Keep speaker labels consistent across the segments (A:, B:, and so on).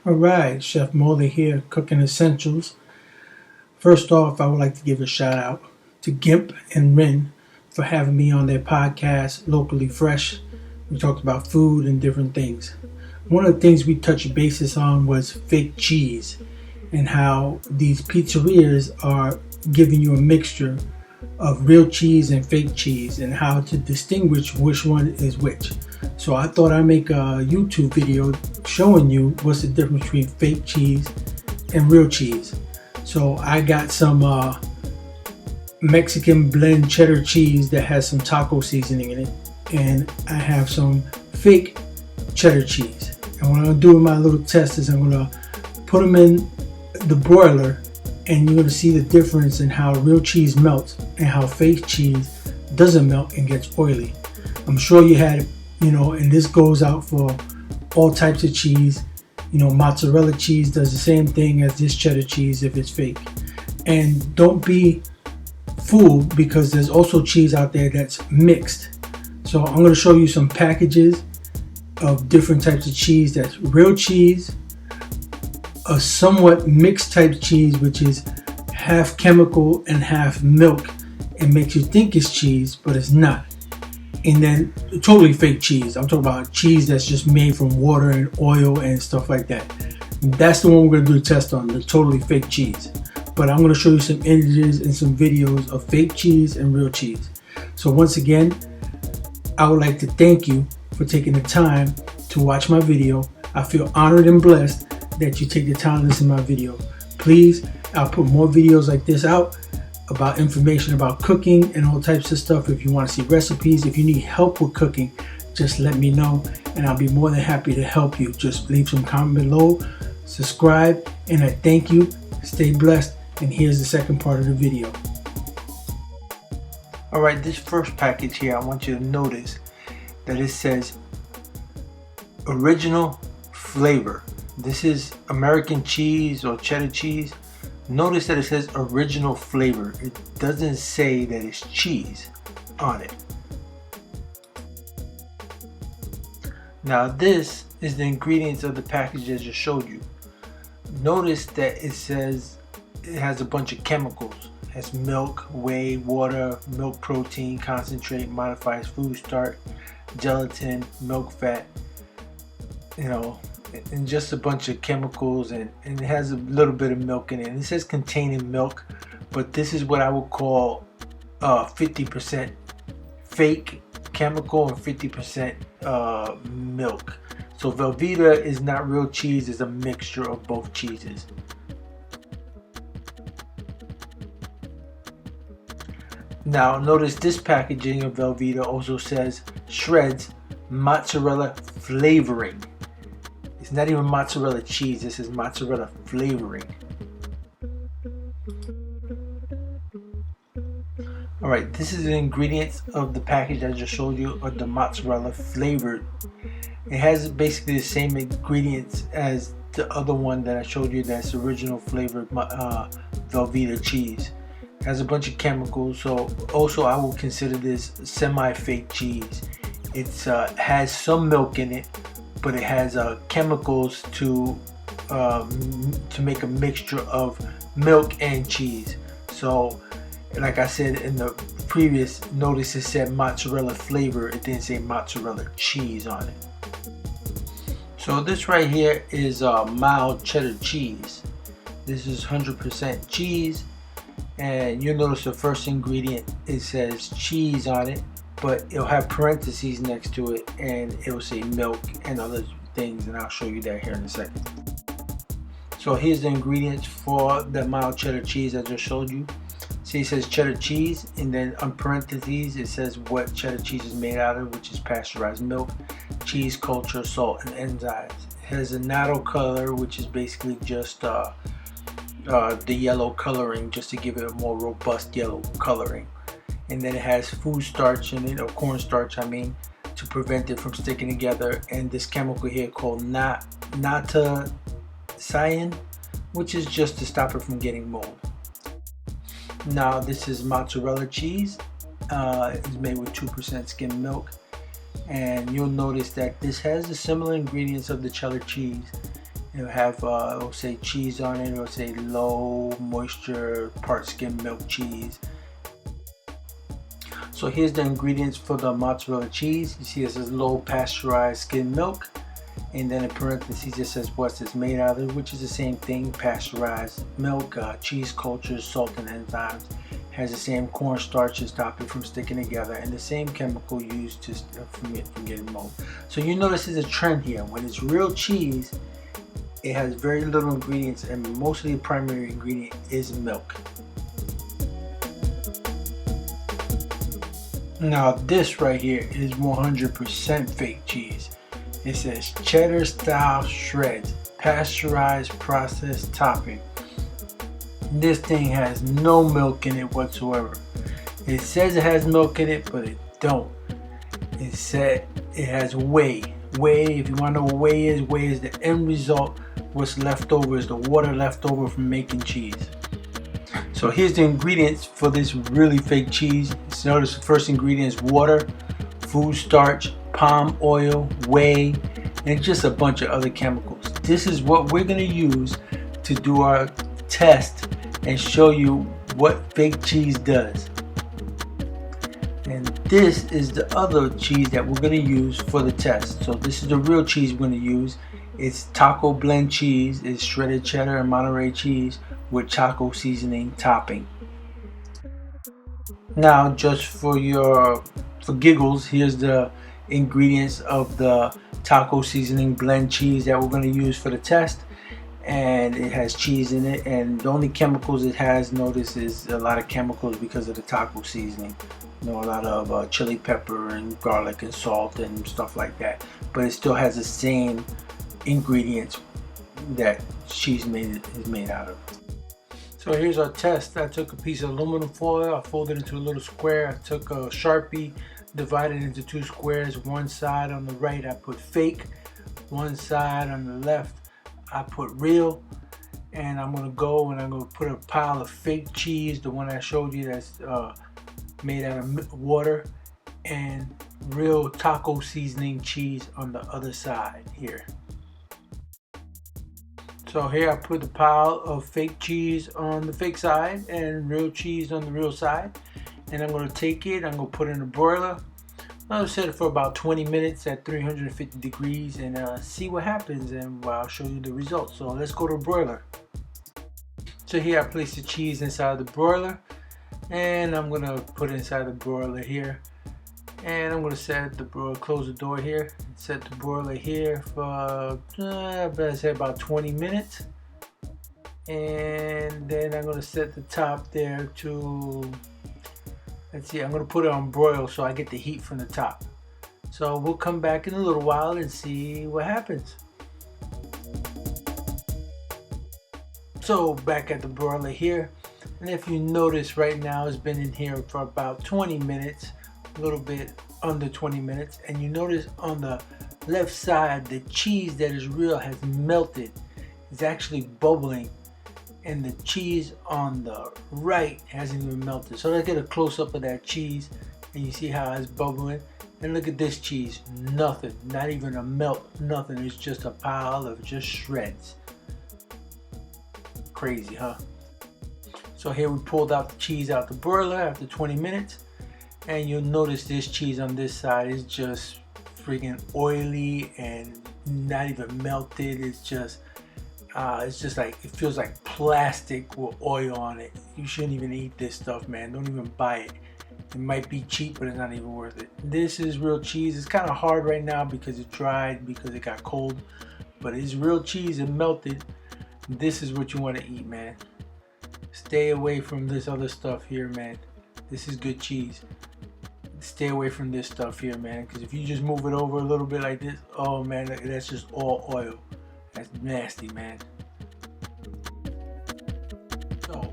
A: Alright, Chef Molly here, Cooking Essentials. First off, I would like to give a shout out to Gimp and Rin for having me on their podcast, Locally Fresh. We talked about food and different things. One of the things we touched bases on was fake cheese and how these pizzerias are giving you a mixture of real cheese and fake cheese and how to distinguish which one is which. So I thought I'd make a YouTube video showing you what's the difference between fake cheese and real cheese. So I got some Mexican blend cheddar cheese that has some taco seasoning in it, and I have some fake cheddar cheese. And what I'm going to do with my little test is I'm going to put them in the broiler, and you're going to see the difference in how real cheese melts and how fake cheese doesn't melt and gets oily. I'm sure you had, and this goes out for all types of cheese. Mozzarella cheese does the same thing as this cheddar cheese if it's fake. And don't be fooled, because there's also cheese out there that's mixed. So I'm going to show you some packages of different types of cheese that's real cheese, a somewhat mixed type cheese, which is half chemical and half milk and makes you think it's cheese, but it's not. And then totally fake cheese. I'm talking about cheese that's just made from water and oil and stuff like that. That's the one we're going to do a test on, the totally fake cheese. But I'm going to show you some images and some videos of fake cheese and real cheese. So once again, I would like to thank you for taking the time to watch my video. I feel honored and blessed that you take the time to listen to my video. Please, I'll put more videos like this out about information about cooking and all types of stuff. If you want to see recipes, if you need help with cooking, just let me know and I'll be more than happy to help you. Just leave some comment below, subscribe, and I thank you. Stay blessed, and here's the second part of the video. Alright, this first package here, I want you to notice that it says original flavor. This is American cheese or cheddar cheese. Notice that it says original flavor. It doesn't say that it's cheese on it. Now this is the ingredients of the package I just showed you. Notice that it says it has a bunch of chemicals. It has milk, whey, water, milk protein, concentrate, modified food starch, gelatin, milk fat, and just a bunch of chemicals, and it has a little bit of milk in it. And it says containing milk, but this is what I would call 50% fake chemical and 50% milk. So Velveeta is not real cheese, it's a mixture of both cheeses. Now notice this packaging of Velveeta also says shreds mozzarella flavoring. It's not even mozzarella cheese, this is mozzarella flavoring. Alright, this is the ingredients of the package I just showed you, of the mozzarella flavored. It has basically the same ingredients as the other one that I showed you, that's original flavored Velveeta cheese. It has a bunch of chemicals, so also I would consider this semi-fake cheese. It has some milk in it, but it has chemicals to make a mixture of milk and cheese. So like I said in the previous notice, it said mozzarella flavor, it didn't say mozzarella cheese on it. So this right here is mild cheddar cheese. This is 100% cheese, and you'll notice the first ingredient, it says cheese on it, but it'll have parentheses next to it and it'll say milk and other things, and I'll show you that here in a second. So here's the ingredients for the mild cheddar cheese I just showed you. See, it says cheddar cheese, and then on parentheses it says what cheddar cheese is made out of, which is pasteurized milk, cheese culture, salt, and enzymes. It has a natto color, which is basically just the yellow coloring, just to give it a more robust yellow coloring. And then it has food starch in it, or cornstarch I mean, to prevent it from sticking together, and this chemical here called natacyan, which is just to stop it from getting mold. Now this is mozzarella cheese. It's made with 2% skim milk, and you'll notice that this has the similar ingredients of the cheddar cheese, It'll have, it'll say cheese on it. It'll say low moisture, part skim milk cheese. So here's the ingredients for the mozzarella cheese. You see it says low pasteurized skim milk. And then in parentheses it says what it's made out of, which is the same thing: pasteurized milk, cheese cultures, salt and enzymes. Has the same cornstarch to stop it from sticking together, and the same chemical used to from getting mold. So you notice there's a trend here. When it's real cheese, it has very little ingredients, and mostly the primary ingredient is milk. Now this right here is 100% fake cheese. It says cheddar style shreds, pasteurized processed topping. This thing has no milk in it whatsoever. It says it has milk in it, but it don't. It said it has whey. Whey, if you want to know what whey is the end result. What's left over is the water left over from making cheese. So here's the ingredients for this really fake cheese. So notice the first ingredient is water, food starch, palm oil, whey, and just a bunch of other chemicals. This is what we're going to use to do our test and show you what fake cheese does. And this is the other cheese that we're going to use for the test. So this is the real cheese we're going to use. It's taco blend cheese. It's shredded cheddar and Monterey cheese with taco seasoning topping. Now, just for giggles, here's the ingredients of the taco seasoning blend cheese that we're going to use for the test. And it has cheese in it, and the only chemicals it has, notice, is a lot of chemicals because of the taco seasoning. You know, a lot of chili pepper and garlic and salt and stuff like that, but it still has the same ingredients that cheese is made out of. So here's our test. I took a piece of aluminum foil, I folded it into a little square. I took a Sharpie, divided it into two squares. One side on the right I put fake, one side on the left I put real. And I'm gonna go and I'm gonna put a pile of fake cheese, the one I showed you that's made out of water, and real taco seasoning cheese on the other side here. So here I put the pile of fake cheese on the fake side and real cheese on the real side. And I'm going to take it, I'm going to put it in a broiler. I'll set it for about 20 minutes at 350 degrees and see what happens, and I'll show you the results. So let's go to the broiler. So here I place the cheese inside the broiler, and I'm going to put it inside the broiler here. And I'm going to set the broiler, close the door here, set the broiler here for let's say about 20 minutes. And then I'm going to set the top there to, let's see, I'm going to put it on broil so I get the heat from the top. So we'll come back in a little while and see what happens. So back at the broiler here, and if you notice right now it's been in here for about 20 minutes, a little bit under 20 minutes, and you notice on the left side the cheese that is real has melted. It's actually bubbling, and the cheese on the right hasn't even melted. So let's get a close-up of that cheese, and you see how it's bubbling. And look at this cheese, nothing, not even a melt, nothing. It's just a pile of just shreds. Crazy, huh? So here we pulled out the cheese out the broiler after 20 minutes, and you'll notice this cheese on this side is just freaking oily and not even melted. It's just like, it feels like plastic with oil on it. You shouldn't even eat this stuff, man. Don't even buy it. It might be cheap, but it's not even worth it. This is real cheese. It's kind of hard right now because it dried, because it got cold, but it's real cheese and melted. This is what you want to eat, man. Stay away from this other stuff here, man. This is good cheese. Stay away from this stuff here, man, because if you just move it over a little bit like this, oh man, that's just all oil. That's nasty, man. So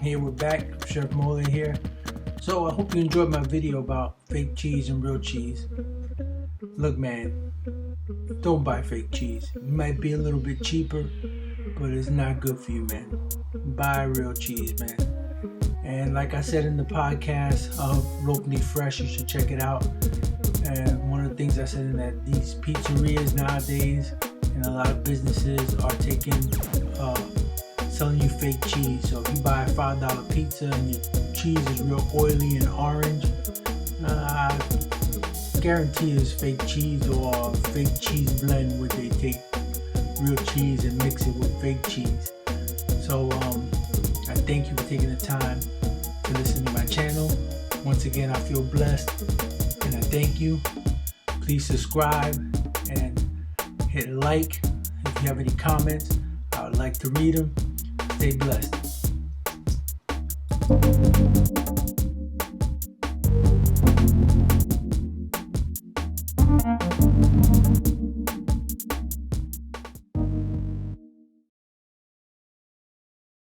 A: here we're back, Chef Moley here. So I hope you enjoyed my video about fake cheese and real cheese. Look, man, don't buy fake cheese. It might be a little bit cheaper, but it's not good for you, man. Buy real cheese, man. And like I said in the podcast of Locally Fresh, you should check it out. And one of the things I said in that these pizzerias nowadays, and a lot of businesses are selling you fake cheese. So if you buy a $5 pizza and your cheese is real oily and orange, I guarantee it's fake cheese or fake cheese blend where they take real cheese and mix it with fake cheese. So I thank you for taking the time to listen to my channel. Once again, I feel blessed and I thank you. Please subscribe and hit like. If you have any comments, I would like to read them. Stay blessed.